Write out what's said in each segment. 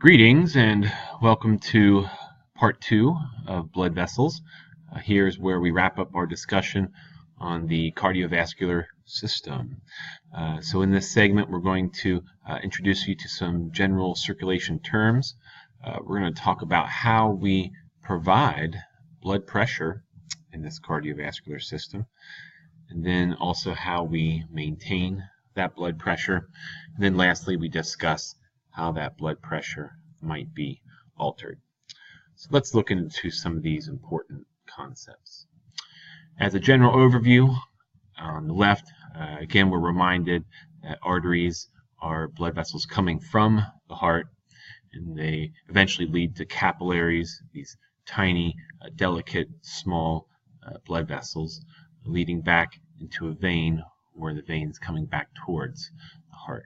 Greetings and welcome to part 2 of blood vessels. Here's where we wrap up our discussion on the cardiovascular system. So in this segment we're going to introduce you to some general circulation terms. We're going to talk about how we provide blood pressure in this cardiovascular system, and then also how we maintain that blood pressure. And then lastly, we discuss how that blood pressure might be altered. So let's look into some of these important concepts. As a general overview, on the left, again, we're reminded that arteries are blood vessels coming from the heart, and they eventually lead to capillaries, these tiny, delicate, small blood vessels leading back into a vein, where the vein is coming back towards the heart.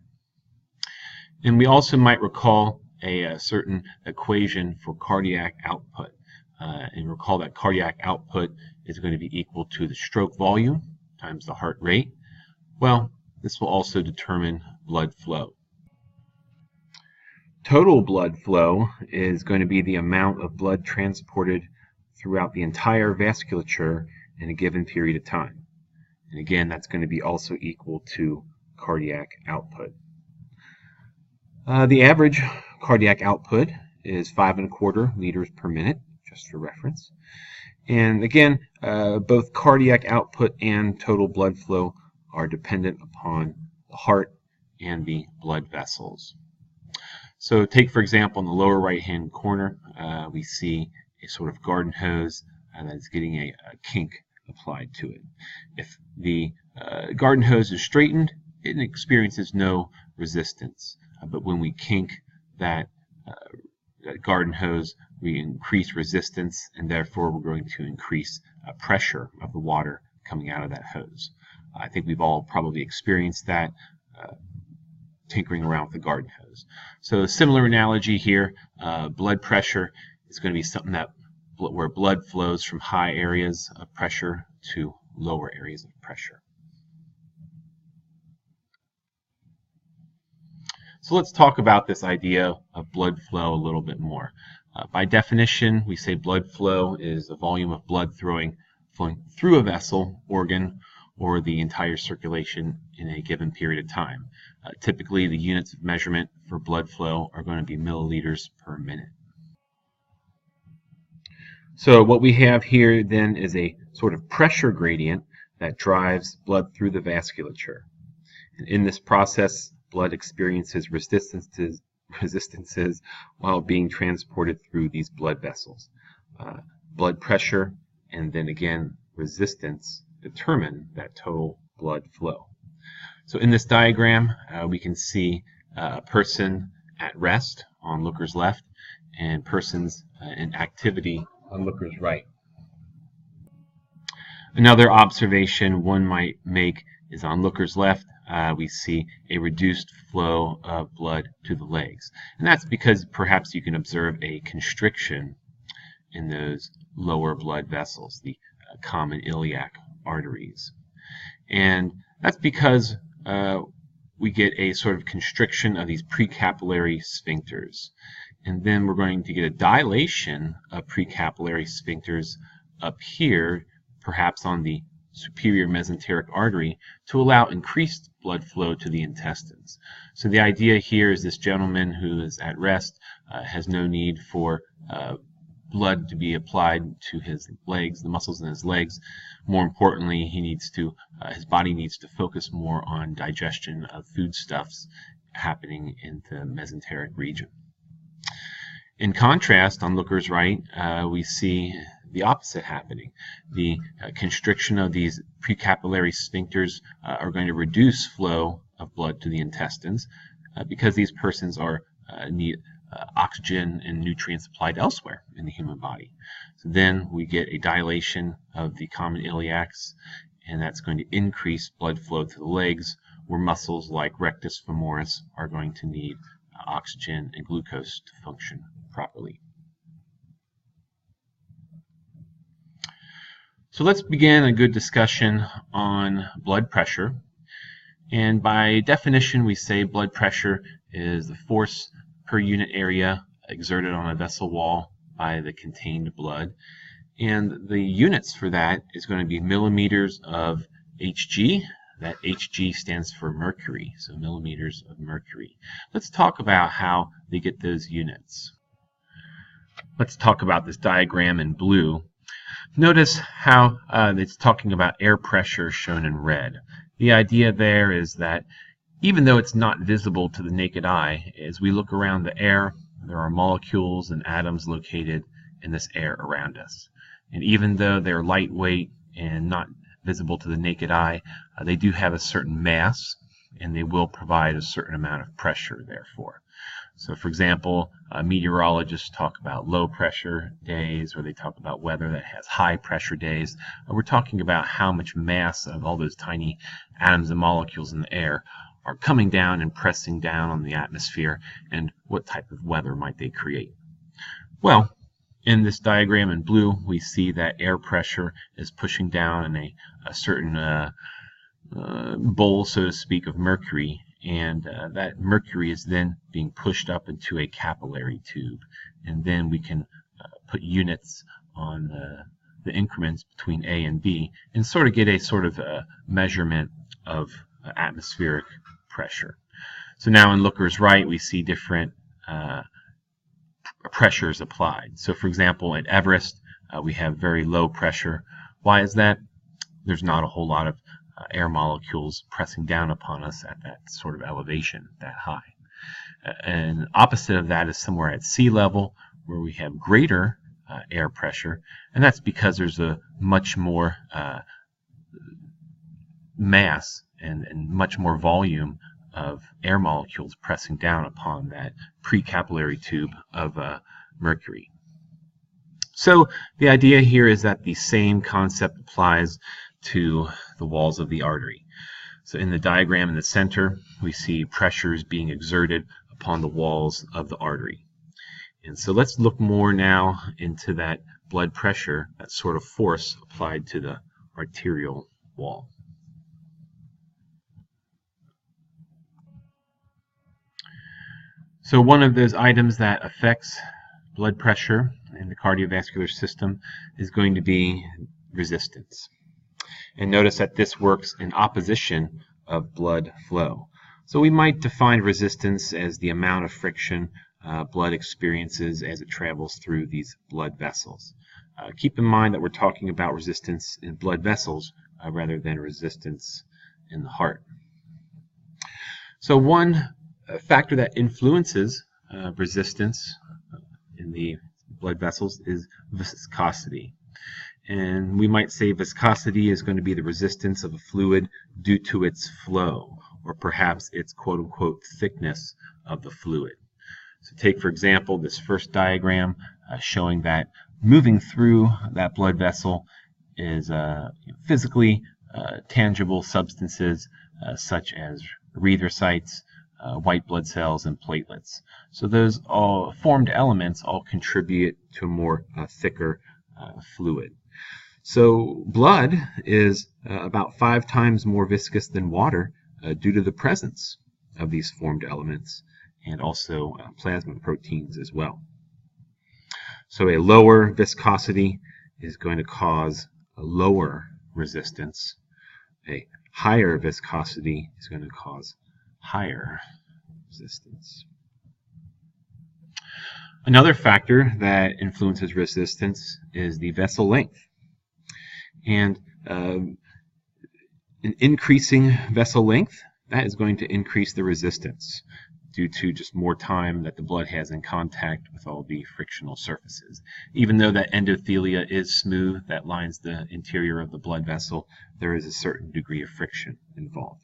And we also might recall a certain equation for cardiac output. And recall that cardiac output is going to be equal to the stroke volume times the heart rate. Well, this will also determine blood flow. Total blood flow is going to be the amount of blood transported throughout the entire vasculature in a given period of time. And again, that's going to be also equal to cardiac output. The average cardiac output is 5¼ liters per minute, just for reference. And again, both cardiac output and total blood flow are dependent upon the heart and the blood vessels. So take, for example, in the lower right-hand corner, we see a sort of garden hose that's getting a kink applied to it. If the garden hose is straightened, it experiences no resistance. But when we kink that garden hose, we increase resistance, and therefore we're going to increase pressure of the water coming out of that hose. I think we've all probably experienced that tinkering around with the garden hose. So a similar analogy here, blood pressure is going to be something that where blood flows from high areas of pressure to lower areas of pressure. So let's talk about this idea of blood flow a little bit more. By definition, we say blood flow is the volume of blood flowing through a vessel, organ, or the entire circulation in a given period of time. Typically, the units of measurement for blood flow are going to be milliliters per minute. So what we have here then is a sort of pressure gradient that drives blood through the vasculature. And in this process, blood experiences resistances while being transported through these blood vessels. Blood pressure and then again resistance determine that total blood flow. So in this diagram, we can see a person at rest on looker's left and persons in activity on looker's right. Another observation one might make is on looker's left, we see a reduced flow of blood to the legs. And that's because perhaps you can observe a constriction in those lower blood vessels, the common iliac arteries. And that's because we get a sort of constriction of these precapillary sphincters. And then we're going to get a dilation of precapillary sphincters up here, perhaps on the superior mesenteric artery, to allow increased blood flow to the intestines. So the idea here is this gentleman who is at rest has no need for blood to be applied to his legs, the muscles in his legs. More importantly, his body needs to focus more on digestion of foodstuffs happening in the mesenteric region. In contrast, on looker's right, we see the opposite happening. The constriction of these precapillary sphincters are going to reduce flow of blood to the intestines because these persons need oxygen and nutrients supplied elsewhere in the human body. So then we get a dilation of the common iliacs, and that's going to increase blood flow to the legs, where muscles like rectus femoris are going to need oxygen and glucose to function properly. So let's begin a good discussion on blood pressure. And by definition, we say blood pressure is the force per unit area exerted on a vessel wall by the contained blood. And the units for that is going to be millimeters of Hg. That Hg stands for mercury, so millimeters of mercury. Let's talk about how they get those units. Let's talk about this diagram in blue. Notice how it's talking about air pressure shown in red. The idea there is that even though it's not visible to the naked eye, as we look around the air, there are molecules and atoms located in this air around us. And even though they're lightweight and not visible to the naked eye, they do have a certain mass, and they will provide a certain amount of pressure, therefore. So, for example, meteorologists talk about low pressure days, or they talk about weather that has high pressure days. We're talking about how much mass of all those tiny atoms and molecules in the air are coming down and pressing down on the atmosphere, and what type of weather might they create. Well, in this diagram in blue, we see that air pressure is pushing down in a certain bowl, so to speak, of mercury, and that mercury is then being pushed up into a capillary tube, and then we can put units on the increments between A and B and sort of get a sort of measurement of atmospheric pressure. So now in looker's right, we see different pressures applied. So for example, at Everest, we have very low pressure. Why is that? There's not a whole lot of air molecules pressing down upon us at that sort of elevation, that high. And opposite of that is somewhere at sea level, where we have greater air pressure, and that's because there's a much more mass and much more volume of air molecules pressing down upon that precapillary tube of mercury. So the idea here is that the same concept applies to the walls of the artery. So in the diagram in the center, we see pressures being exerted upon the walls of the artery. And so let's look more now into that blood pressure, that sort of force applied to the arterial wall. So one of those items that affects blood pressure in the cardiovascular system is going to be resistance. And notice that this works in opposition of blood flow. So we might define resistance as the amount of friction blood experiences as it travels through these blood vessels. Keep in mind that we're talking about resistance in blood vessels rather than resistance in the heart. So one factor that influences resistance in the blood vessels is viscosity. And we might say viscosity is going to be the resistance of a fluid due to its flow, or perhaps its quote-unquote thickness of the fluid. So take, for example, this first diagram showing that moving through that blood vessel is physically tangible substances such as erythrocytes, white blood cells, and platelets. So those all formed elements all contribute to a more thicker fluid. So blood is about 5 times more viscous than water due to the presence of these formed elements and also plasma proteins as well. So a lower viscosity is going to cause a lower resistance. A higher viscosity is going to cause higher resistance. Another factor that influences resistance is the vessel length. And an increasing vessel length, that is going to increase the resistance due to just more time that the blood has in contact with all the frictional surfaces. Even though that endothelia is smooth, that lines the interior of the blood vessel, there is a certain degree of friction involved.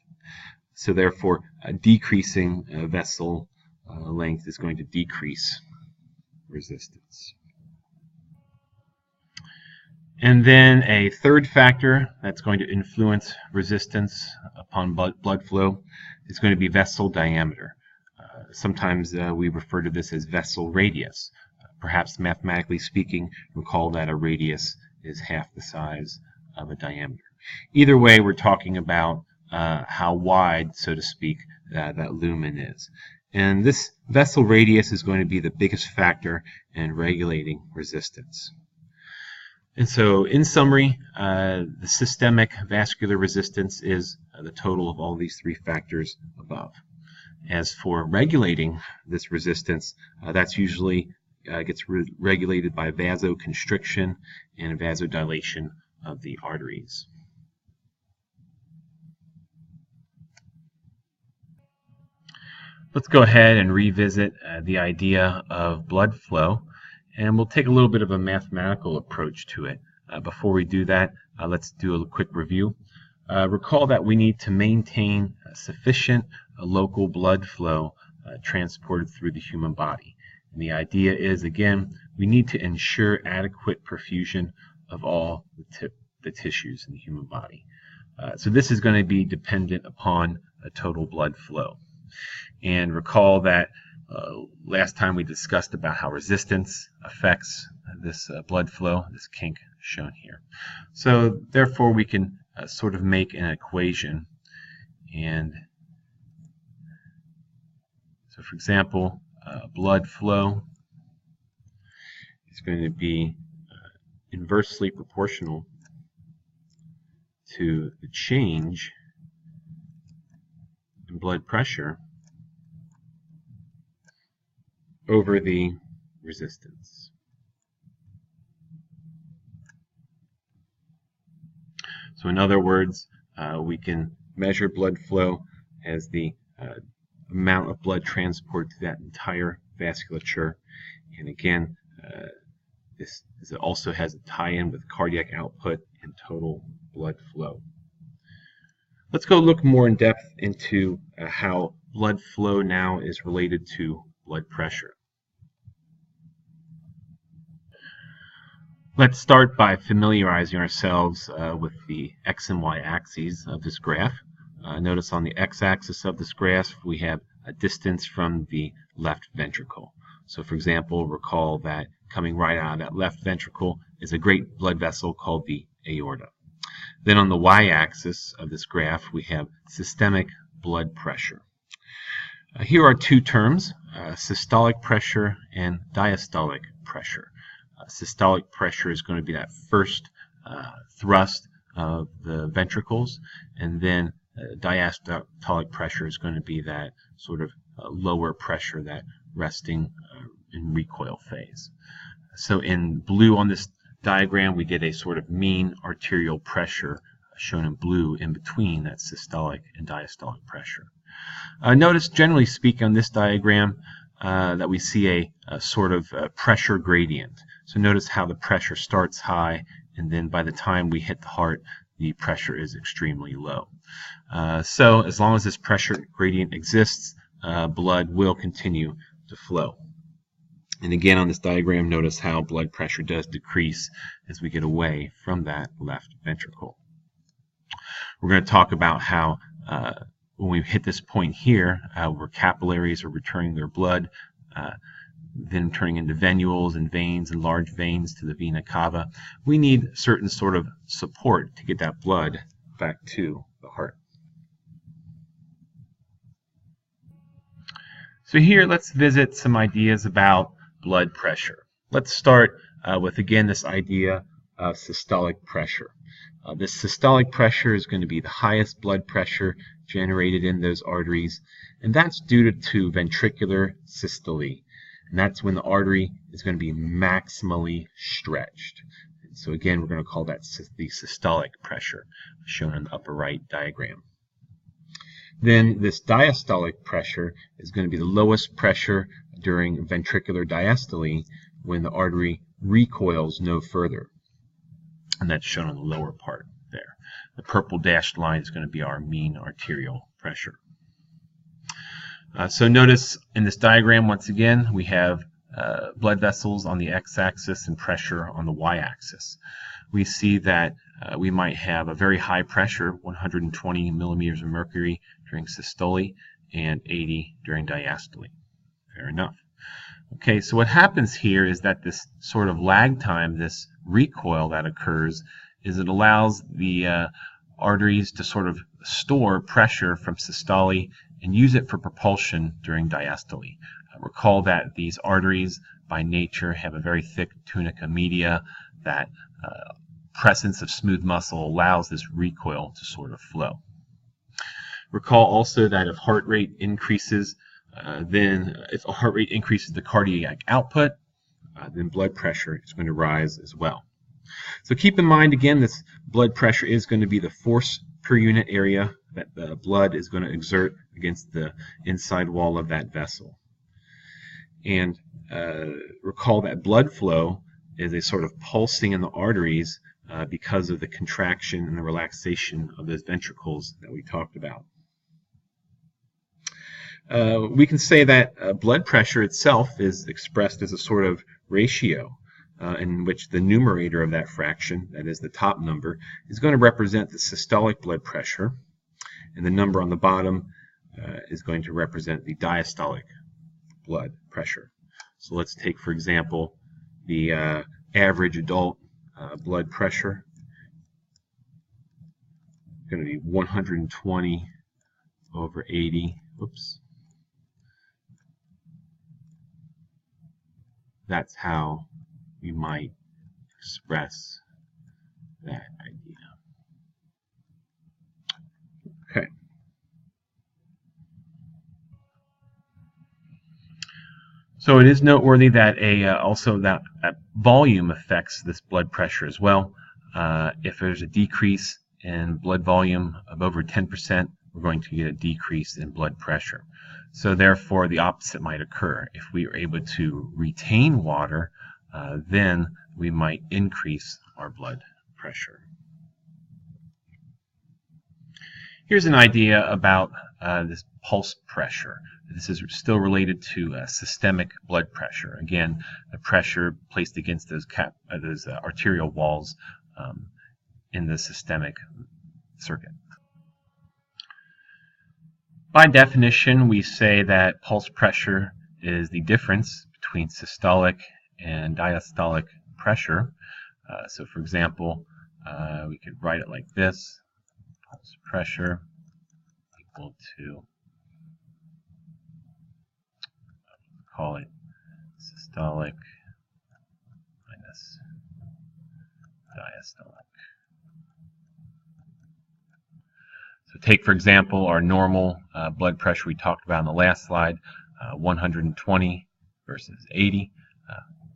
So therefore, decreasing vessel length is going to decrease resistance. And then a third factor that's going to influence resistance upon blood flow is going to be vessel diameter. Sometimes we refer to this as vessel radius. Perhaps mathematically speaking, recall that a radius is half the size of a diameter. Either way, we're talking about how wide, so to speak, that lumen is. And this vessel radius is going to be the biggest factor in regulating resistance. And so, in summary, the systemic vascular resistance is the total of all these three factors above. As for regulating this resistance, that's usually gets regulated by vasoconstriction and vasodilation of the arteries. Let's go ahead and revisit the idea of blood flow, and we'll take a little bit of a mathematical approach to it. Before we do that, let's do a quick review. Recall that we need to maintain sufficient local blood flow transported through the human body. And the idea is, again, we need to ensure adequate perfusion of all the tissues in the human body. So this is going to be dependent upon a total blood flow. And recall that last time we discussed about how resistance affects this blood flow, this kink shown here. So therefore we can sort of make an equation. And so for example, blood flow is going to be inversely proportional to the change in blood pressure over the resistance. So in other words, we can measure blood flow as the amount of blood transport to that entire vasculature. And again, this also has a tie-in with cardiac output and total blood flow. Let's go look more in depth into how blood flow now is related to blood pressure. Let's start by familiarizing ourselves with the x and y axes of this graph. Notice on the x-axis of this graph we have a distance from the left ventricle. So for example, recall that coming right out of that left ventricle is a great blood vessel called the aorta. Then on the y-axis of this graph we have systemic blood pressure. Here are two terms, systolic pressure and diastolic pressure. Systolic pressure is going to be that first thrust of the ventricles, and then diastolic pressure is going to be that sort of lower pressure, that resting in recoil phase. So in blue on this diagram we get a sort of mean arterial pressure shown in blue in between that systolic and diastolic pressure. Notice, generally speaking, on this diagram that we see a sort of pressure gradient. So notice how the pressure starts high, and then by the time we hit the heart, the pressure is extremely low. So as long as this pressure gradient exists, blood will continue to flow. And again, on this diagram, notice how blood pressure does decrease as we get away from that left ventricle. We're going to talk about how when we hit this point here, where capillaries are returning their blood, then turning into venules and veins and large veins to the vena cava, we need certain sort of support to get that blood back to the heart. So here, let's visit some ideas about blood pressure. Let's start with, again, this idea of systolic pressure. This systolic pressure is going to be the highest blood pressure generated in those arteries, and that's due to ventricular systole. And that's when the artery is going to be maximally stretched. And so again, we're going to call that the systolic pressure, shown in the upper right diagram. Then this diastolic pressure is going to be the lowest pressure during ventricular diastole, when the artery recoils no further. And that's shown on the lower part there. The purple dashed line is going to be our mean arterial pressure. So notice in this diagram, once again, we have blood vessels on the x-axis and pressure on the y-axis. We see that we might have a very high pressure, 120 millimeters of mercury during systole and 80 during diastole. Fair enough. Okay, so what happens here is that this sort of lag time, this recoil that occurs, is it allows the arteries to sort of store pressure from systole and use it for propulsion during diastole. Recall that these arteries by nature have a very thick tunica media that presence of smooth muscle allows this recoil to sort of flow. Recall also that if heart rate increases, if a heart rate increases the cardiac output, then blood pressure is going to rise as well. So keep in mind, again, this blood pressure is going to be the force per unit area that the blood is going to exert against the inside wall of that vessel. And recall that blood flow is a sort of pulsing in the arteries because of the contraction and the relaxation of those ventricles that we talked about. We can say that blood pressure itself is expressed as a sort of ratio in which the numerator of that fraction, that is the top number, is going to represent the systolic blood pressure, and the number on the bottom is going to represent the diastolic blood pressure. So let's take, for example, the average adult blood pressure. It's going to be 120/80. Oops. That's how we might express that idea. Okay. So it is noteworthy that also that volume affects this blood pressure as well. If there's a decrease in blood volume of over 10%, we're going to get a decrease in blood pressure. So therefore, the opposite might occur. If we are able to retain water, then we might increase our blood pressure. Here's an idea about this pulse pressure. This is still related to systemic blood pressure. Again, the pressure placed against those arterial walls in the systemic circuit. By definition, we say that pulse pressure is the difference between systolic and diastolic pressure. So for example, we could write it like this: pulse pressure equal to, call it systolic minus diastolic. So take, for example, our normal blood pressure we talked about on the last slide, 120 versus 80.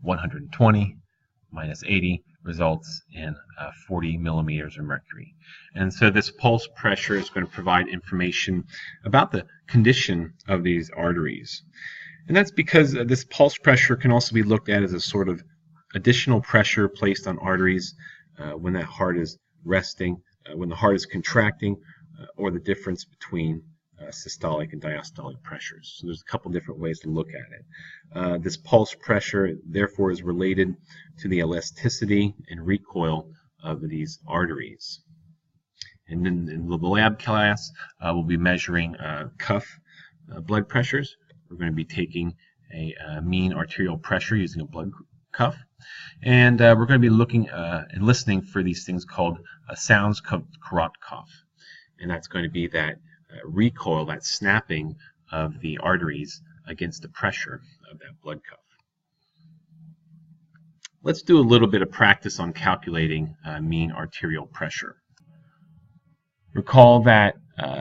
120 minus 80 results in 40 millimeters of mercury. And so this pulse pressure is going to provide information about the condition of these arteries. And that's because this pulse pressure can also be looked at as a sort of additional pressure placed on arteries when that heart is resting, when the heart is contracting, or the difference between systolic and diastolic pressures. So there's a couple different ways to look at it. This pulse pressure, therefore, is related to the elasticity and recoil of these arteries. And then in the lab class, we'll be measuring cuff blood pressures. We're going to be taking a mean arterial pressure using a blood cuff. And we're going to be looking and listening for these things called sounds carot cough. And that's going to be that recoil, that snapping of the arteries against the pressure of that blood cuff. Let's do a little bit of practice on calculating mean arterial pressure. Recall that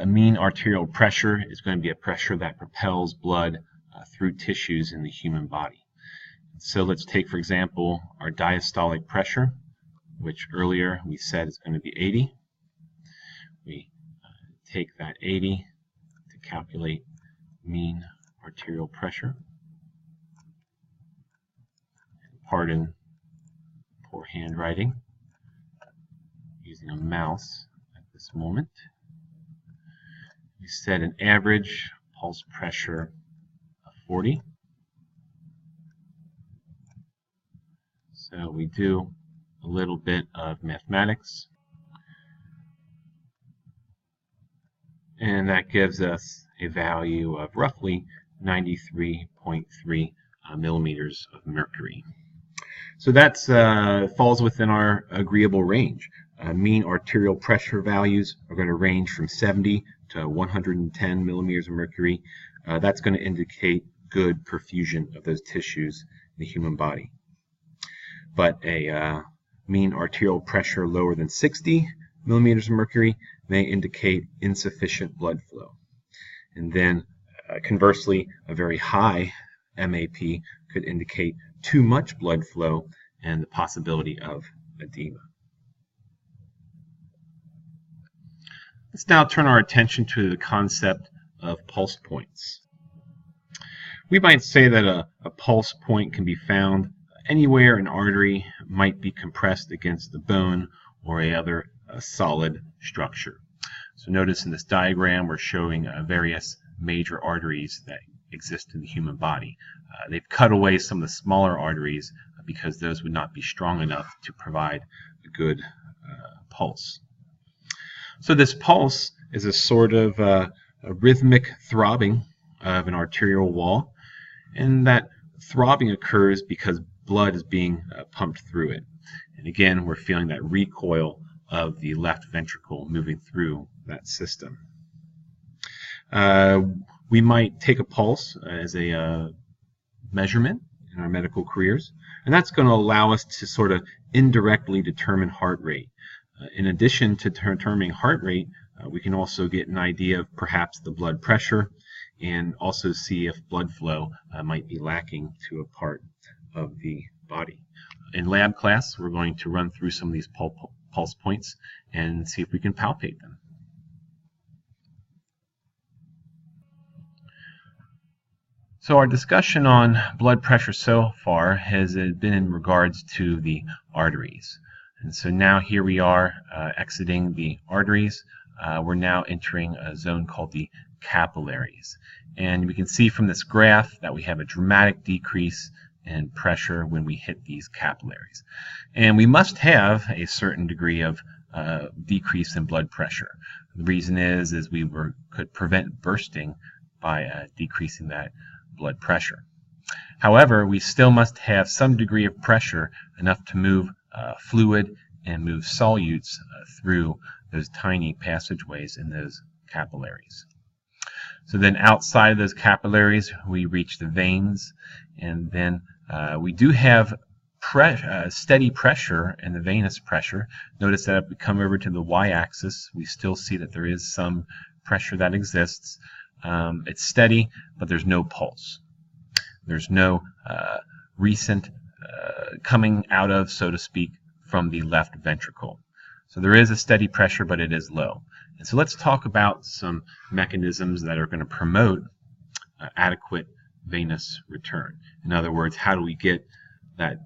mean arterial pressure is going to be a pressure that propels blood through tissues in the human body. So let's take, for example, our diastolic pressure, which earlier we said is going to be 80. We take that 80 to calculate mean arterial pressure. Pardon poor handwriting, using a mouse at this moment. We set an average pulse pressure of 40. So we do a little bit of mathematics. And that gives us a value of roughly 93.3 millimeters of mercury. So that falls within our agreeable range. mean arterial pressure values are going to range from 70 to 110 millimeters of mercury. That's going to indicate good perfusion of those tissues in the human body. But a mean arterial pressure lower than 60 millimeters of mercury may indicate insufficient blood flow. And then conversely, a very high MAP could indicate too much blood flow and the possibility of edema. Let's now turn our attention to the concept of pulse points. We might say that a pulse point can be found anywhere an artery might be compressed against the bone or a other solid structure. So notice in this diagram we're showing various major arteries that exist in the human body. They've cut away some of the smaller arteries because those would not be strong enough to provide a good pulse. So this pulse is a sort of a rhythmic throbbing of an arterial wall, and that throbbing occurs because blood is being pumped through it. And again, we're feeling that recoil of the left ventricle moving through that system. We might take a pulse as a measurement in our medical careers, and that's going to allow us to sort of indirectly determine heart rate. In addition to determining heart rate, we can also get an idea of perhaps the blood pressure and also see if blood flow might be lacking to a part of the body. In lab class, we're going to run through some of these pulse points and see if we can palpate them. So our discussion on blood pressure so far has been in regards to the arteries. And so now here we are exiting the arteries. We're now entering a zone called the capillaries. And we can see from this graph that we have a dramatic decrease in pressure when we hit these capillaries. And we must have a certain degree of decrease in blood pressure. The reason is we could prevent bursting by decreasing that blood pressure. However, we still must have some degree of pressure enough to move fluid and move solutes through those tiny passageways in those capillaries. So then outside of those capillaries we reach the veins, and then we do have steady pressure in the venous pressure. Notice that if we come over to the y-axis, we still see that there is some pressure that exists. It's steady, but there's no pulse. There's no recent coming out of, so to speak, from the left ventricle. So there is a steady pressure, but it is low. And so let's talk about some mechanisms that are going to promote adequate venous return. In other words, how do we get that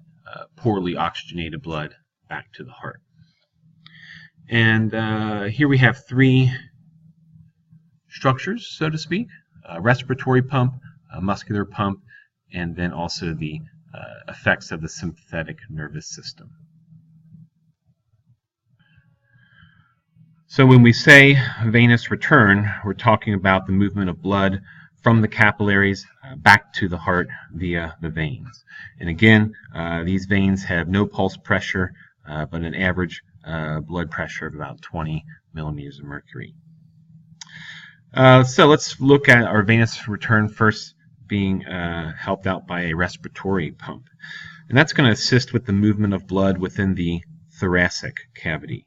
poorly oxygenated blood back to the heart? And here we have three structures, so to speak: a respiratory pump, a muscular pump, and then also the effects of the sympathetic nervous system. So when we say venous return, we're talking about the movement of blood from the capillaries back to the heart via the veins. And again, these veins have no pulse pressure, but an average blood pressure of about 20 millimeters of mercury. So let's look at our venous return first being helped out by a respiratory pump. And that's going to assist with the movement of blood within the thoracic cavity.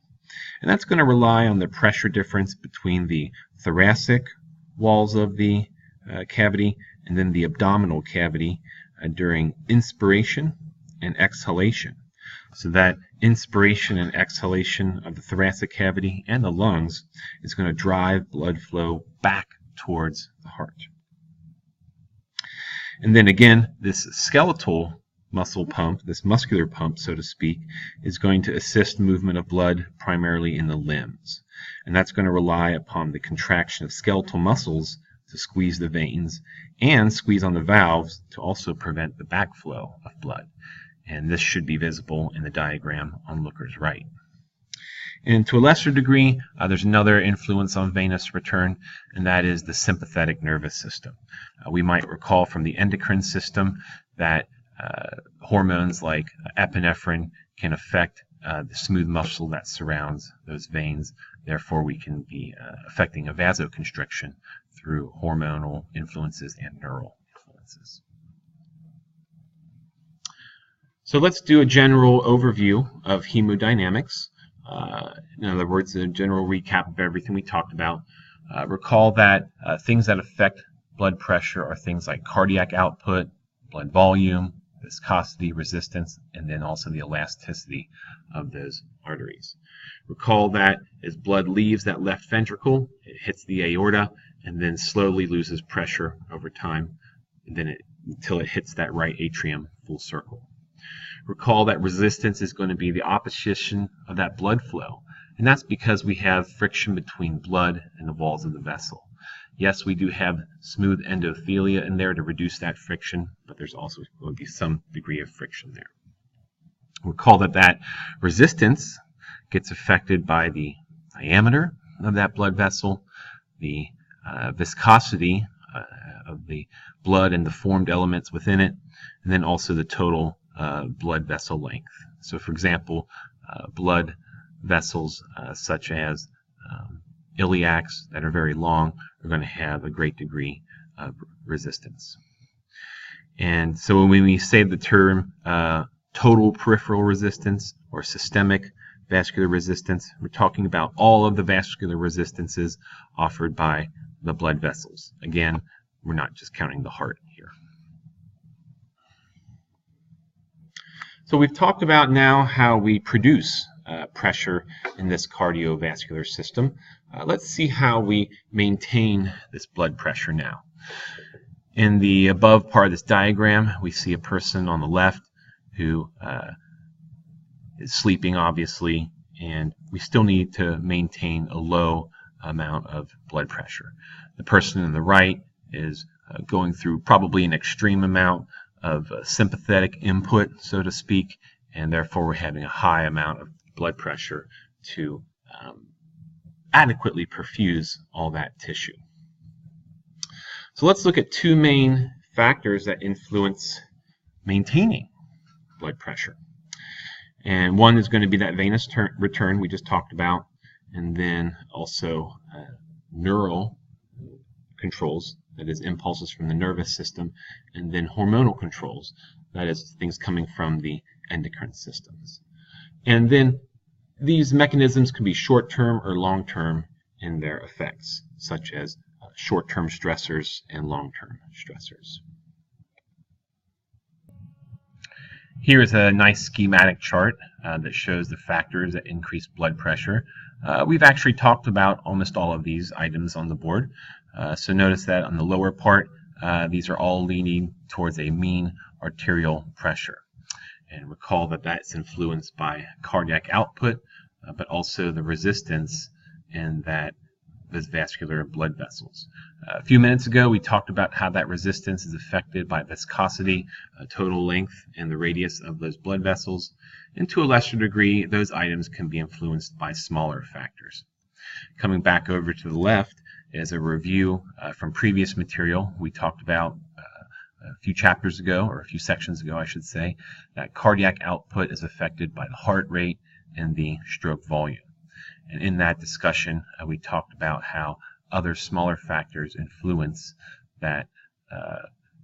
And that's going to rely on the pressure difference between the thoracic walls of the cavity and then the abdominal cavity during inspiration and exhalation. So that inspiration and exhalation of the thoracic cavity and the lungs is going to drive blood flow back towards the heart. And then again, this skeletal muscle pump, this muscular pump, so to speak, is going to assist movement of blood primarily in the limbs. And that's going to rely upon the contraction of skeletal muscles to squeeze the veins and squeeze on the valves to also prevent the backflow of blood. And this should be visible in the diagram on looker's right. And to a lesser degree, there's another influence on venous return, and that is the sympathetic nervous system. We might recall from the endocrine system that hormones like epinephrine can affect the smooth muscle that surrounds those veins. Therefore, we can be affecting a vasoconstriction through hormonal influences and neural influences. So let's do a general overview of hemodynamics. In other words, a general recap of everything we talked about. Recall that things that affect blood pressure are things like cardiac output, blood volume, viscosity, resistance, and then also the elasticity of those arteries. Recall that as blood leaves that left ventricle, it hits the aorta and then slowly loses pressure over time, and then until it hits that right atrium full circle. Recall that resistance is going to be the opposition of that blood flow, and that's because we have friction between blood and the walls of the vessel. Yes, we do have smooth endothelia in there to reduce that friction, but there's also going to be some degree of friction there. Recall that resistance gets affected by the diameter of that blood vessel, the viscosity of the blood and the formed elements within it, and then also the total blood vessel length. So for example, blood vessels such as iliacs that are very long are going to have a great degree of resistance. And so when we say the term total peripheral resistance or systemic vascular resistance, we're talking about all of the vascular resistances offered by the blood vessels. Again, we're not just counting the heart here. So we've talked about now how we produce pressure in this cardiovascular system. Let's see how we maintain this blood pressure now. In the above part of this diagram, we see a person on the left who is sleeping, obviously, and we still need to maintain a low amount of blood pressure. The person on the right is going through probably an extreme amount of sympathetic input, so to speak, and therefore we're having a high amount of blood pressure to adequately perfuse all that tissue. So let's look at two main factors that influence maintaining blood pressure. And one is going to be that venous return we just talked about, and then also neural controls, that is impulses from the nervous system, and then hormonal controls, that is things coming from the endocrine systems. And then these mechanisms can be short-term or long-term in their effects, such as short-term stressors and long-term stressors. Here is a nice schematic chart that shows the factors that increase blood pressure. We've actually talked about almost all of these items on the board. So notice that on the lower part, these are all leaning towards a mean arterial pressure. And recall that that's influenced by cardiac output, but also the resistance in those vascular blood vessels. A few minutes ago, we talked about how that resistance is affected by viscosity, total length, and the radius of those blood vessels. And to a lesser degree, those items can be influenced by smaller factors. Coming back over to the left is a review from previous material. We talked about a few chapters ago, or a few sections ago, I should say, that cardiac output is affected by the heart rate and the stroke volume. And in that discussion, we talked about how other smaller factors influence that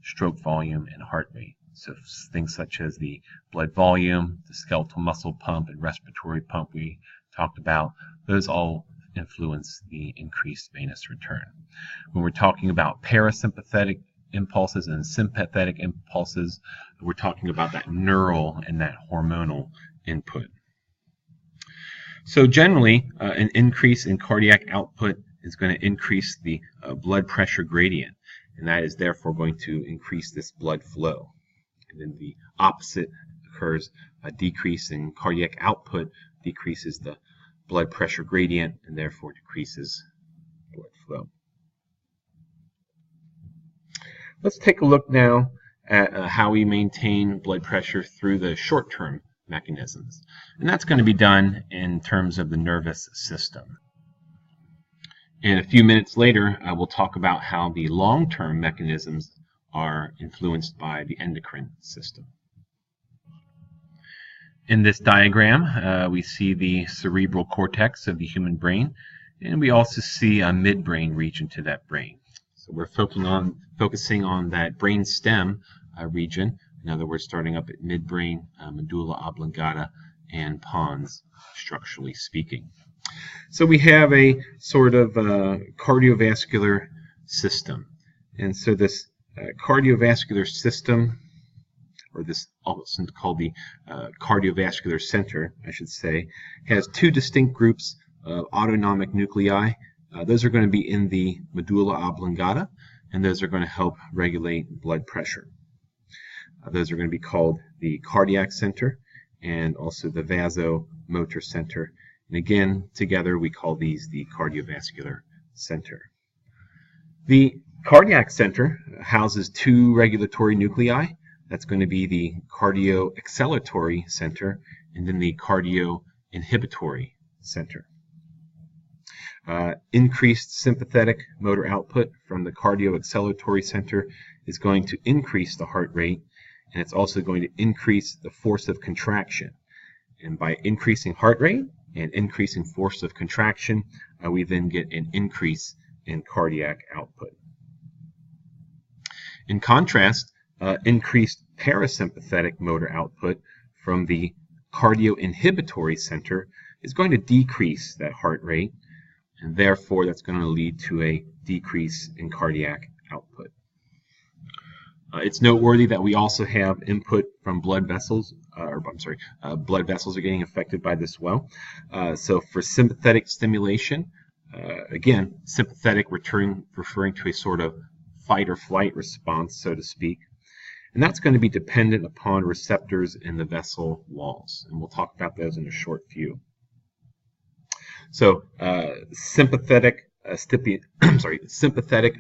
stroke volume and heart rate. So things such as the blood volume, the skeletal muscle pump, and respiratory pump we talked about, those all influence the increased venous return. When we're talking about parasympathetic impulses and sympathetic impulses, we're talking about that neural and that hormonal input. So generally, an increase in cardiac output is going to increase the blood pressure gradient, and that is therefore going to increase this blood flow. And then the opposite occurs, a decrease in cardiac output decreases the blood pressure gradient and therefore decreases blood flow. Let's take a look now at how we maintain blood pressure through the short-term mechanisms. And that's going to be done in terms of the nervous system. And a few minutes later, we'll talk about how the long-term mechanisms are influenced by the endocrine system. In this diagram, we see the cerebral cortex of the human brain, and we also see a midbrain region to that brain. So we're focusing on that brain stem region. In other words, starting up at midbrain, medulla oblongata, and pons, structurally speaking. So we have a sort of cardiovascular system. And so this cardiovascular system, or this also called the cardiovascular center, I should say, has two distinct groups of autonomic nuclei. Those are going to be in the medulla oblongata, and those are going to help regulate blood pressure. Those are going to be called the cardiac center and also the vasomotor center. And again, together we call these the cardiovascular center. The cardiac center houses two regulatory nuclei. That's going to be the cardioacceleratory center and then the cardioinhibitory center. Increased sympathetic motor output from the cardioacceleratory center is going to increase the heart rate, and it's also going to increase the force of contraction. And by increasing heart rate and increasing force of contraction, we then get an increase in cardiac output. In contrast, increased parasympathetic motor output from the cardioinhibitory center is going to decrease that heart rate, and therefore that's going to lead to a decrease in cardiac output. It's noteworthy that we also have input from blood vessels, blood vessels are getting affected by this as well. So for sympathetic stimulation, again, sympathetic referring to a sort of fight or flight response, so to speak. And that's going to be dependent upon receptors in the vessel walls. And we'll talk about those in a short few. So sympathetic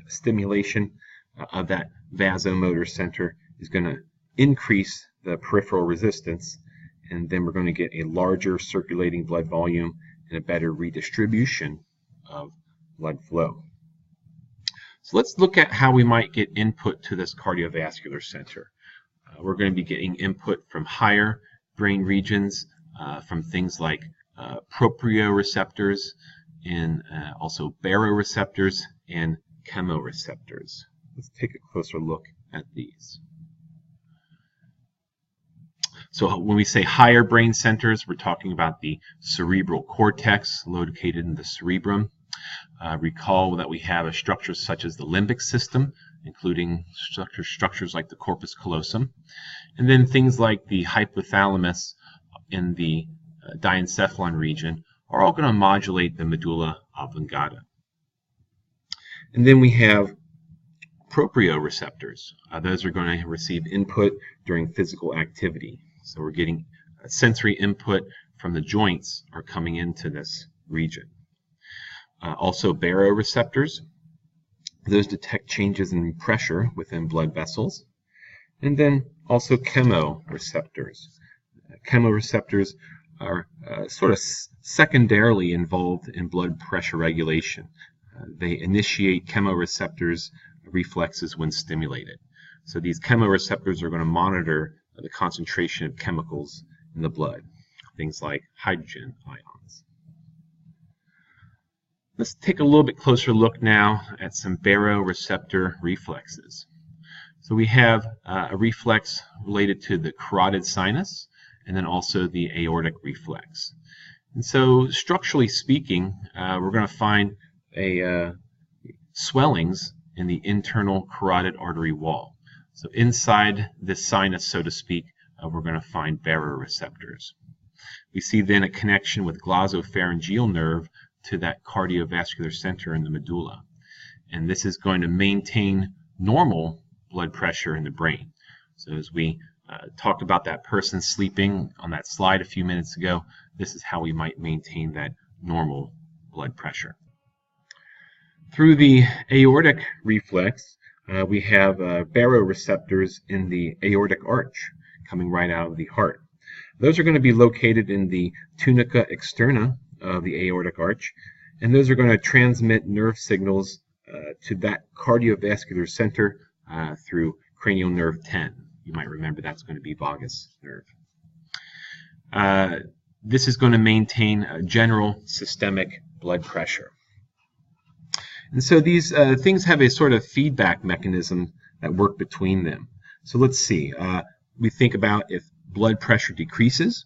stimulation of that vasomotor center is going to increase the peripheral resistance, and then we're going to get a larger circulating blood volume and a better redistribution of blood flow. So let's look at how we might get input to this cardiovascular center. We're going to be getting input from higher brain regions, from things like proprioceptors and also baroreceptors and chemoreceptors. Let's take a closer look at these. So when we say higher brain centers, we're talking about the cerebral cortex located in the cerebrum. Recall that we have a structure such as the limbic system, including structures like the corpus callosum, and then things like the hypothalamus in the diencephalon region are all going to modulate the medulla oblongata. And then we have proprioceptors. Those are going to receive input during physical activity. So we're getting sensory input from the joints are coming into this region. Also baroreceptors. Those detect changes in pressure within blood vessels. And then also chemoreceptors. Chemoreceptors are sort of secondarily involved in blood pressure regulation. They initiate chemoreceptors reflexes when stimulated. So these chemoreceptors are going to monitor the concentration of chemicals in the blood, things like hydrogen ions. Let's take a little bit closer look now at some baroreceptor reflexes. So we have a reflex related to the carotid sinus and then also the aortic reflex. And so structurally speaking, we're going to find swellings in the internal carotid artery wall. So inside this sinus, so to speak, we're going to find baroreceptors. We see then a connection with glossopharyngeal nerve to that cardiovascular center in the medulla. And this is going to maintain normal blood pressure in the brain. So as we talked about that person sleeping on that slide a few minutes ago, this is how we might maintain that normal blood pressure. Through the aortic reflex, we have baroreceptors in the aortic arch coming right out of the heart. Those are going to be located in the tunica externa of the aortic arch, and those are going to transmit nerve signals to that cardiovascular center through cranial nerve 10. You might remember that's going to be vagus nerve. this is going to maintain a general systemic blood pressure. And so these things have a sort of feedback mechanism that work between them. So let's see. We think about if blood pressure decreases,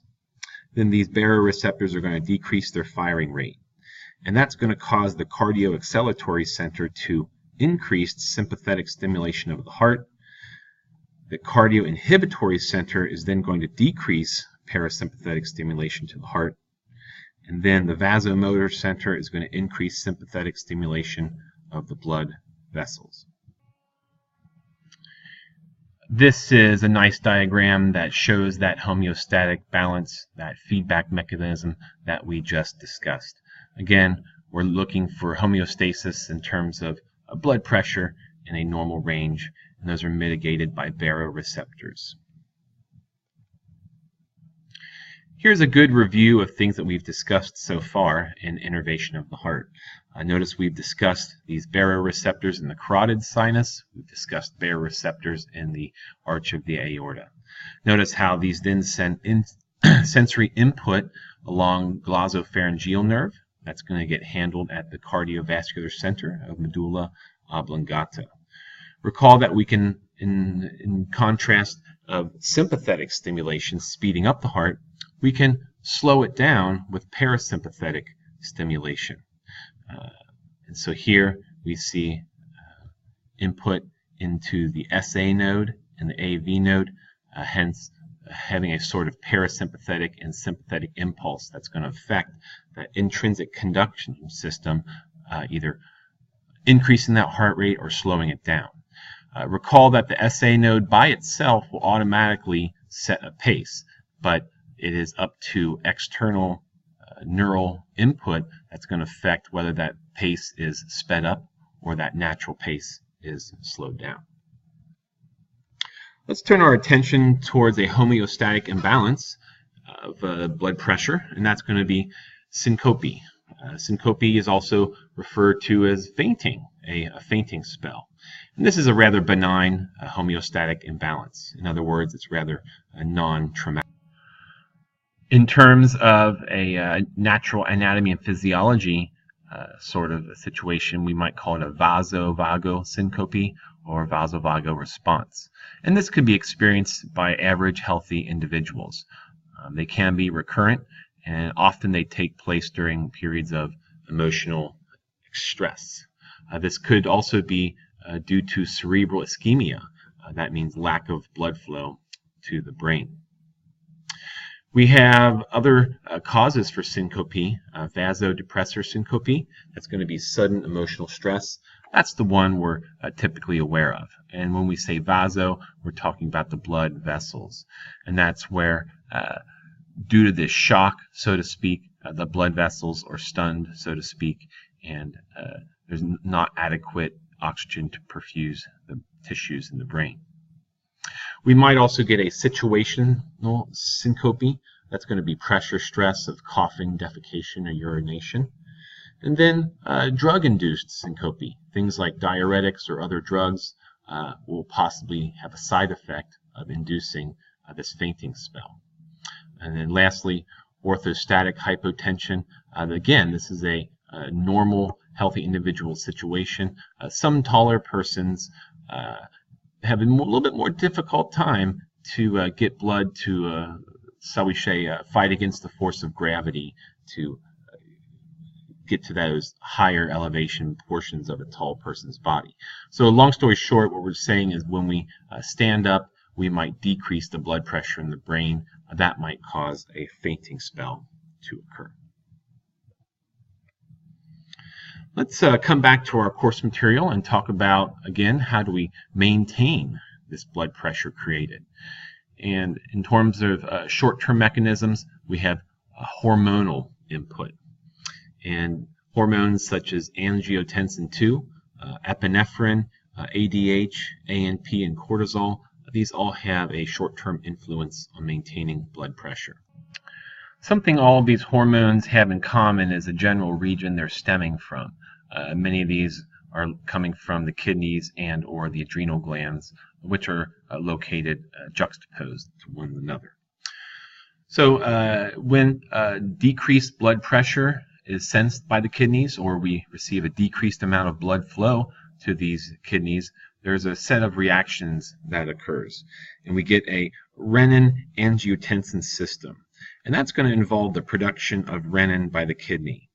then these baroreceptors are going to decrease their firing rate. And that's going to cause the cardioacceleratory center to increase sympathetic stimulation of the heart. The cardioinhibitory center is then going to decrease parasympathetic stimulation to the heart. And then the vasomotor center is going to increase sympathetic stimulation of the blood vessels. This is a nice diagram that shows that homeostatic balance, that feedback mechanism that we just discussed. Again, we're looking for homeostasis in terms of blood pressure in a normal range, and those are mitigated by baroreceptors. Here's a good review of things that we've discussed so far in innervation of the heart. Notice we've discussed these baroreceptors in the carotid sinus. We've discussed baroreceptors in the arch of the aorta. Notice how these then send sensory input along glossopharyngeal nerve. That's going to get handled at the cardiovascular center of medulla oblongata. Recall that we can, in contrast of sympathetic stimulation speeding up the heart, we can slow it down with parasympathetic stimulation. And so here we see input into the SA node and the AV node, hence having a sort of parasympathetic and sympathetic impulse that's going to affect the intrinsic conduction system, either increasing that heart rate or slowing it down. Recall that the SA node by itself will automatically set a pace, but it is up to external neural input that's going to affect whether that pace is sped up or that natural pace is slowed down. Let's turn our attention towards a homeostatic imbalance of blood pressure, and that's going to be syncope. Syncope is also referred to as fainting, a fainting spell. And this is a rather benign homeostatic imbalance. In other words, it's rather non-traumatic. In terms of a natural anatomy and physiology sort of a situation, we might call it a vasovagal syncope or vasovagal response. And this could be experienced by average healthy individuals. They can be recurrent, and often they take place during periods of emotional stress. This could also be due to cerebral ischemia. That means lack of blood flow to the brain. We have other causes for syncope, vasodepressor syncope. That's going to be sudden emotional stress. That's the one we're typically aware of. And when we say vaso, we're talking about the blood vessels. And that's where, due to this shock, so to speak, the blood vessels are stunned, so to speak, and there's not adequate oxygen to perfuse the tissues in the brain. We might also get a situational syncope. That's going to be pressure stress of coughing, defecation, or urination. And then drug-induced syncope. Things like diuretics or other drugs will possibly have a side effect of inducing this fainting spell. And then lastly, orthostatic hypotension. Again, this is a normal, healthy individual situation. Some taller persons have a little bit more difficult time to get blood to, shall we say, fight against the force of gravity to get to those higher elevation portions of a tall person's body. So long story short, what we're saying is when we stand up, we might decrease the blood pressure in the brain. That might cause a fainting spell to occur. Let's come back to our course material and talk about, again, how do we maintain this blood pressure created. And in terms of short-term mechanisms, we have hormonal input. And hormones such as angiotensin II, epinephrine, ADH, ANP, and cortisol, these all have a short-term influence on maintaining blood pressure. Something all of these hormones have in common is the general region they're stemming from. Many of these are coming from the kidneys and or the adrenal glands, which are located juxtaposed to one another. So when decreased blood pressure is sensed by the kidneys, or we receive a decreased amount of blood flow to these kidneys, there's a set of reactions that occurs. And we get a renin-angiotensin system. And that's going to involve the production of renin by the kidney.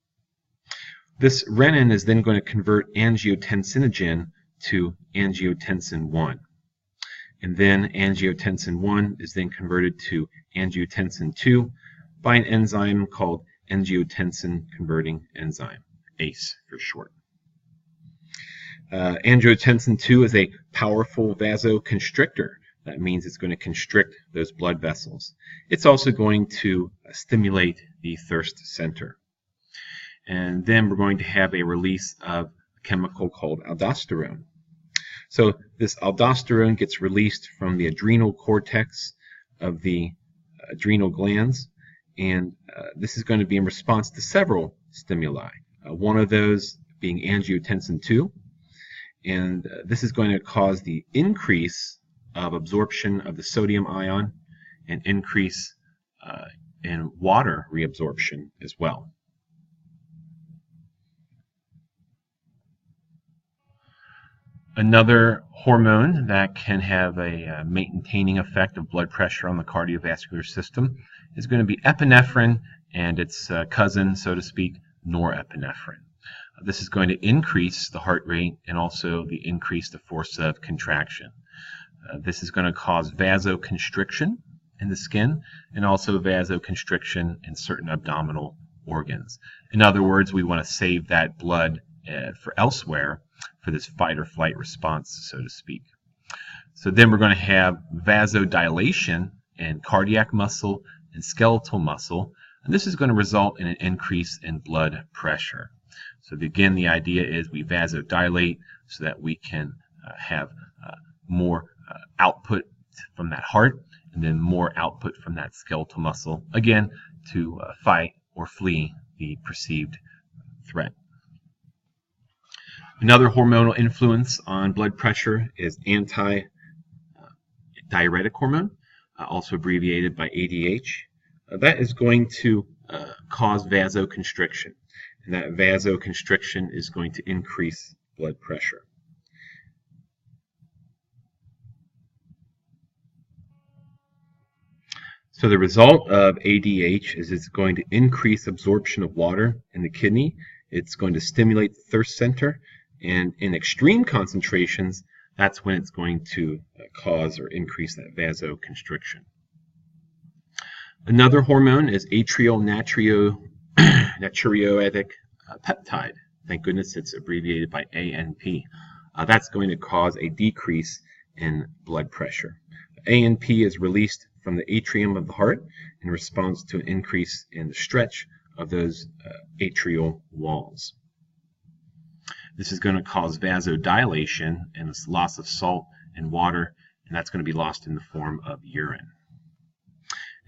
This renin is then going to convert angiotensinogen to angiotensin 1. And then angiotensin 1 is then converted to angiotensin 2 by an enzyme called angiotensin converting enzyme, ACE for short. Angiotensin 2 is a powerful vasoconstrictor. That means it's going to constrict those blood vessels. It's also going to stimulate the thirst center. And then we're going to have a release of a chemical called aldosterone. So this aldosterone gets released from the adrenal cortex of the adrenal glands, and this is going to be in response to several stimuli. One of those being angiotensin 2, and this is going to cause the increase of absorption of the sodium ion and increase in water reabsorption as well. Another hormone that can have a maintaining effect of blood pressure on the cardiovascular system is going to be epinephrine and its cousin, so to speak, norepinephrine. This is going to increase the heart rate and also increase the force of contraction. This is going to cause vasoconstriction in the skin and also vasoconstriction in certain abdominal organs. In other words, we want to save that blood for elsewhere for this fight or flight response, so to speak. So then we're going to have vasodilation in cardiac muscle and skeletal muscle, and this is going to result in an increase in blood pressure. So again, the idea is we vasodilate so that we can have more output from that heart and then more output from that skeletal muscle, again, to fight or flee the perceived threat. Another hormonal influence on blood pressure is antidiuretic hormone, also abbreviated by ADH. That is going to cause vasoconstriction, and that vasoconstriction is going to increase blood pressure. So the result of ADH is it's going to increase absorption of water in the kidney. It's going to stimulate the thirst center. And in extreme concentrations, that's when it's going to cause or increase that vasoconstriction. Another hormone is atrial natriuretic peptide. Thank goodness it's abbreviated by ANP. That's going to cause a decrease in blood pressure. ANP is released from the atrium of the heart in response to an increase in the stretch of those atrial walls. This is going to cause vasodilation and this loss of salt and water, and that's going to be lost in the form of urine.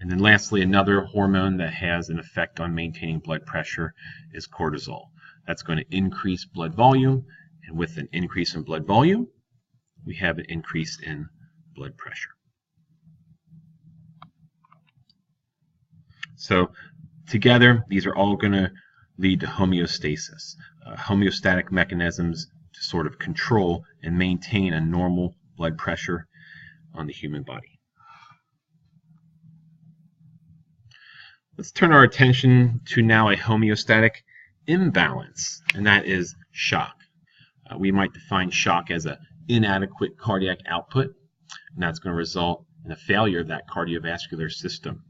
And then lastly, another hormone that has an effect on maintaining blood pressure is cortisol. That's going to increase blood volume, and with an increase in blood volume, we have an increase in blood pressure. So together, these are all going to lead to homeostasis, homeostatic mechanisms to sort of control and maintain a normal blood pressure on the human body. Let's turn our attention to now a homeostatic imbalance, and that is shock. We might define shock as an inadequate cardiac output, and that's going to result in a failure of that cardiovascular system.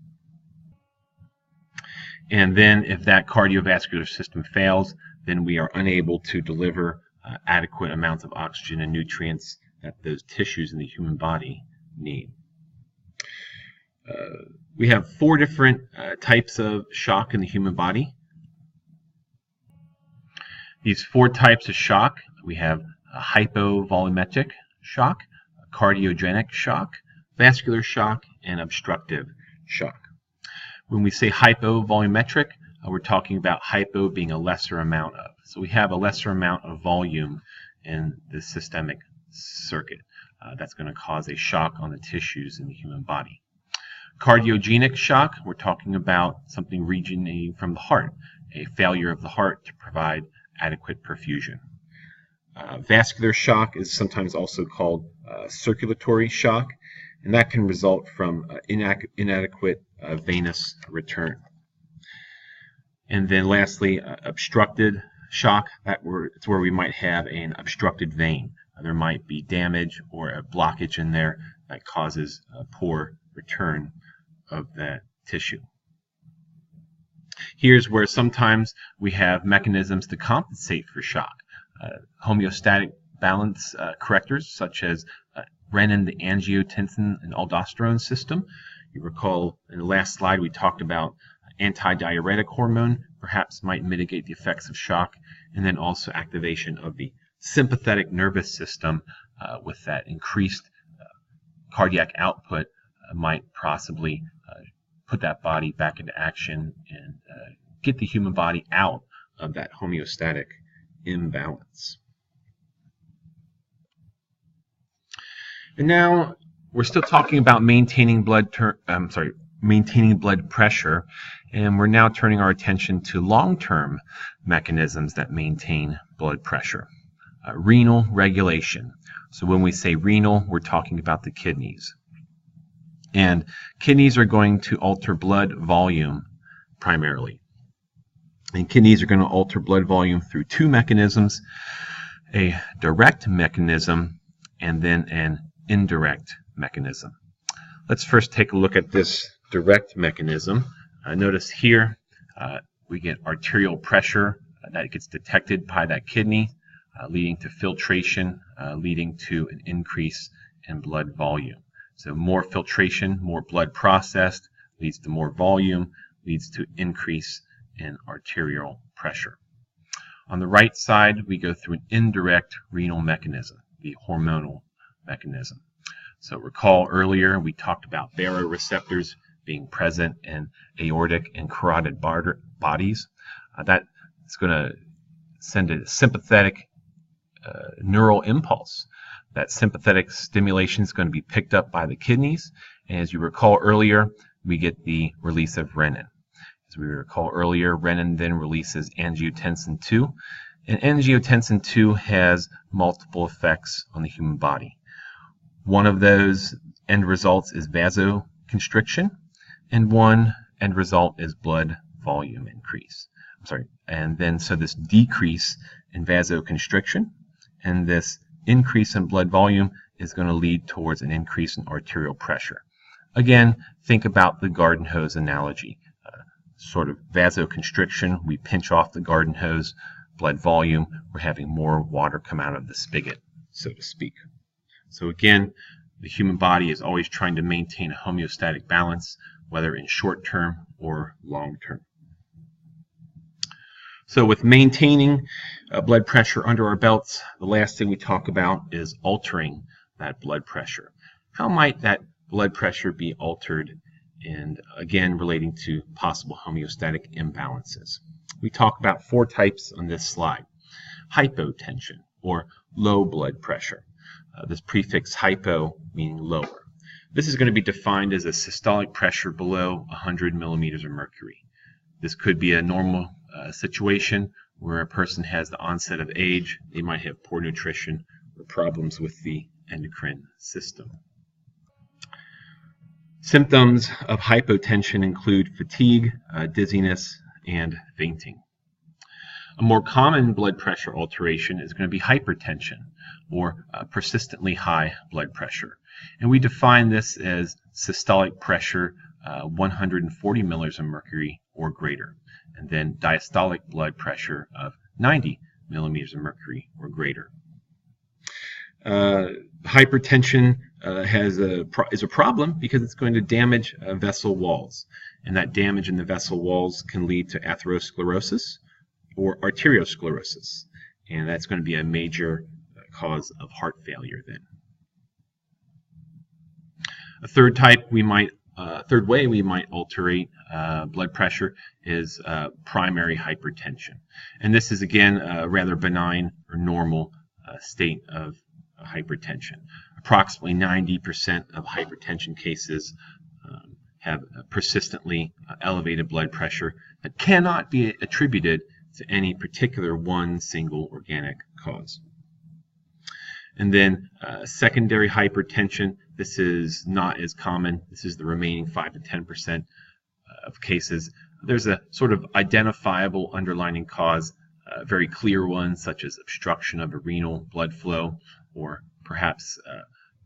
And then if that cardiovascular system fails, then we are unable to deliver adequate amounts of oxygen and nutrients that those tissues in the human body need. We have 4 different types of shock in the human body. These 4 types of shock, we have a hypovolumetric shock, a cardiogenic shock, vascular shock, and obstructive shock. When we say hypovolumetric, we're talking about hypo being a lesser amount of. So we have a lesser amount of volume in the systemic circuit. That's going to cause a shock on the tissues in the human body. Cardiogenic shock, we're talking about something originating from the heart, a failure of the heart to provide adequate perfusion. Vascular shock is sometimes also called circulatory shock, and that can result from inadequate venous return. And then lastly, obstructed shock, it's where we might have an obstructed vein. There might be damage or a blockage in there that causes a poor return of that tissue. Here's where sometimes we have mechanisms to compensate for shock. Homeostatic balance correctors such as renin, the angiotensin and aldosterone system. You recall in the last slide we talked about antidiuretic hormone perhaps might mitigate the effects of shock, and then also activation of the sympathetic nervous system with that increased cardiac output might possibly put that body back into action and get the human body out of that homeostatic imbalance. And now we're still talking about maintaining blood pressure, and we're now turning our attention to long-term mechanisms that maintain blood pressure. Renal regulation. So when we say renal, we're talking about the kidneys. And kidneys are going to alter blood volume primarily. And kidneys are going to alter blood volume through two mechanisms, a direct mechanism and then an indirect mechanism. Let's first take a look at this direct mechanism. Notice here we get arterial pressure that gets detected by that kidney, leading to filtration, leading to an increase in blood volume. So more filtration, more blood processed, leads to more volume, leads to increase in arterial pressure. On the right side, we go through an indirect renal mechanism, the hormonal mechanism. So recall earlier we talked about baroreceptors being present in aortic and carotid bodies. That is going to send a sympathetic neural impulse. That sympathetic stimulation is going to be picked up by the kidneys. And as you recall earlier, we get the release of renin. As we recall earlier, renin then releases angiotensin II. And angiotensin II has multiple effects on the human body. One of those end results is vasoconstriction, and one end result is blood volume increase. And then so this decrease in vasoconstriction and this increase in blood volume is going to lead towards an increase in arterial pressure. Again, think about the garden hose analogy. Sort of vasoconstriction, we pinch off the garden hose. Blood volume, we're having more water come out of the spigot, so to speak. So again, the human body is always trying to maintain a homeostatic balance, whether in short term or long term. So with maintaining blood pressure under our belts, the last thing we talk about is altering that blood pressure. How might that blood pressure be altered, and again relating to possible homeostatic imbalances? We talk about four types on this slide. Hypotension, or low blood pressure. This prefix hypo meaning lower. This is going to be defined as a systolic pressure below 100 millimeters of mercury. This could be a normal situation where a person has the onset of age. They might have poor nutrition or problems with the endocrine system. Symptoms of hypotension include fatigue, dizziness, and fainting. A more common blood pressure alteration is going to be hypertension, or persistently high blood pressure. And we define this as systolic pressure 140 milliliters of mercury or greater, and then diastolic blood pressure of 90 millimeters of mercury or greater. Hypertension is a problem because it's going to damage vessel walls, and that damage in the vessel walls can lead to atherosclerosis or arteriosclerosis, and that's going to be a major cause of heart failure then. A third way we might alterate blood pressure is primary hypertension, and this is again a rather benign or normal state of hypertension. Approximately 90% of hypertension cases have persistently elevated blood pressure that cannot be attributed to any particular one single organic cause. And then secondary hypertension, this is not as common. This is the remaining 5 to 10% of cases. There's a sort of identifiable underlying cause, a very clear one, such as obstruction of the renal blood flow, or perhaps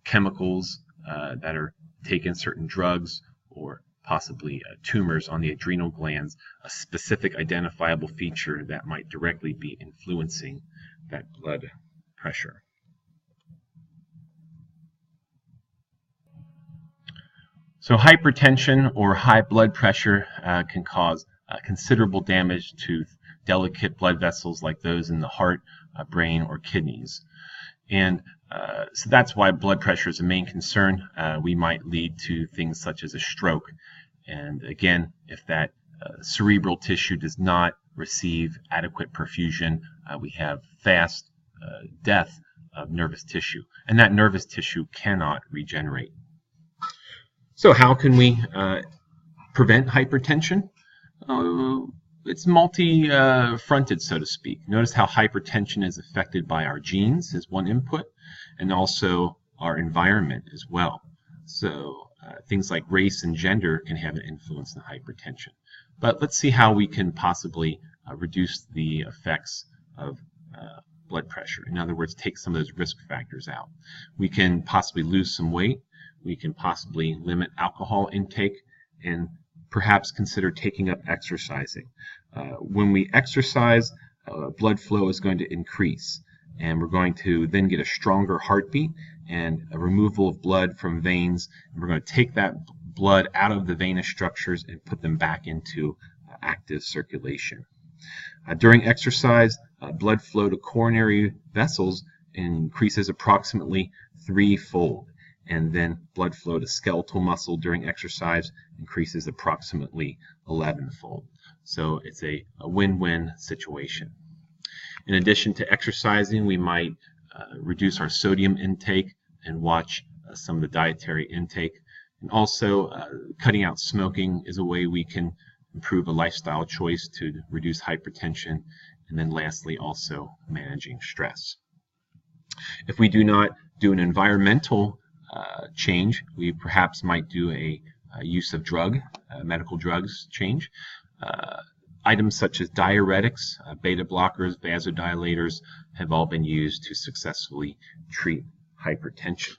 chemicals that are taken, certain drugs, or possibly tumors on the adrenal glands, a specific identifiable feature that might directly be influencing that blood pressure. So hypertension or high blood pressure can cause considerable damage to delicate blood vessels like those in the heart, brain, or kidneys. And so that's why blood pressure is a main concern. We might lead to things such as a stroke. And again, if that cerebral tissue does not receive adequate perfusion, we have fast death of nervous tissue. And that nervous tissue cannot regenerate. So how can we prevent hypertension? It's multi-fronted, so to speak. Notice how hypertension is affected by our genes as one input, and also our environment as well. So things like race and gender can have an influence on hypertension. But let's see how we can possibly reduce the effects of blood pressure. In other words, take some of those risk factors out. We can possibly lose some weight. We can possibly limit alcohol intake, and perhaps consider taking up exercising. When we exercise, blood flow is going to increase, and we're going to then get a stronger heartbeat and a removal of blood from veins. And we're going to take that blood out of the venous structures and put them back into active circulation. During exercise, blood flow to coronary vessels increases approximately 3-fold. And then blood flow to skeletal muscle during exercise increases approximately 11-fold. So it's a win-win situation. In addition to exercising, we might reduce our sodium intake and watch some of the dietary intake. And also, cutting out smoking is a way we can improve a lifestyle choice to reduce hypertension. And then lastly, also managing stress. If we do not do an environmental change, we perhaps might do a use of medical drugs change. Items such as diuretics, beta blockers, vasodilators have all been used to successfully treat hypertension.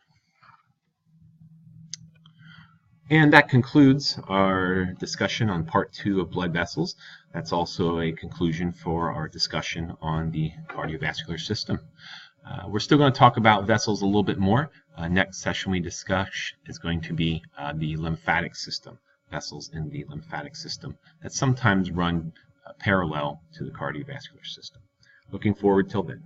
And that concludes our discussion on part 2 of blood vessels. That's also a conclusion for our discussion on the cardiovascular system. We're still going to talk about vessels a little bit more. Next session we discuss is going to be the lymphatic system, vessels in the lymphatic system that sometimes run parallel to the cardiovascular system. Looking forward till then.